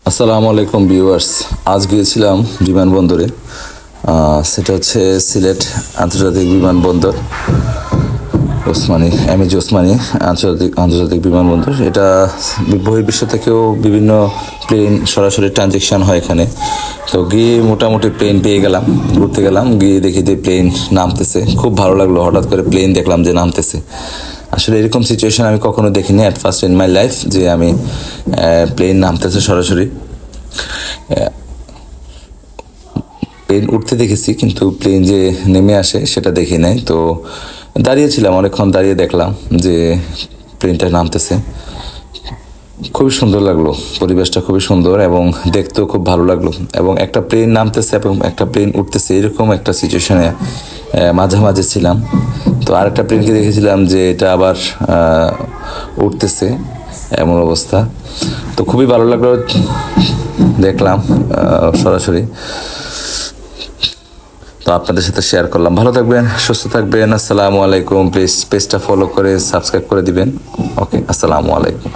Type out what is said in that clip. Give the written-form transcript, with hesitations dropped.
আসসালামু আলাইকুম ভিউয়ার্স। আজ গিয়েছিলাম বিমানবন্দরে। সেটা হচ্ছে সিলেট আন্তর্জাতিক বিমানবন্দর, ওসমানী এমএজি ওসমানী আন্তর্জাতিক বিমানবন্দর। এটা বহির্বিশ্ব থেকেও বিভিন্ন প্লেন সরাসরি ট্রানজেকশন হয় এখানে। তো গিয়ে মোটামুটি প্লেন পেয়ে গেলাম, ঘুরতে গেলাম, গিয়ে দেখি যে প্লেন নামতেছে। খুব ভালো লাগলো, হঠাৎ করে প্লেন দেখলাম যে নামতেছে। আসলে এরকম সিচুয়েশন আমি কখনো দেখিনি, at first in my life, যে আমি প্লেন নামতেছে সরাসরি। প্লেন উঠতে দেখেছি, কিন্তু প্লেন যে নেমে আসে সেটা দেখি নাই। তো দাঁড়িয়েছিলাম, অনেকক্ষণ দাঁড়িয়ে দেখলাম যে প্লেনটা নামতেছে। খুবই সুন্দর লাগলো, পরিবেশটা খুবই সুন্দর এবং দেখতেও খুব ভালো লাগলো। এবং একটা প্লেন নামতেছে এবং একটা প্লেন উঠতেছে, এরকম একটা সিচুয়েশনে মাঝামাঝি ছিলাম। তো আরেকটা প্লেনকে দেখেছিলাম যে এটা আবার উঠতেছে, এমন অবস্থা। তো খুবই ভালো লাগলো, দেখলাম সরাসরি। তো আপনাদের সাথে শেয়ার করলাম। ভালো থাকবেন, সুস্থ থাকবেন। আসসালামু আলাইকুম। প্লিজ পেজটা ফলো করে সাবস্ক্রাইব করে দিবেন। ওকে, আসসালামু আলাইকুম।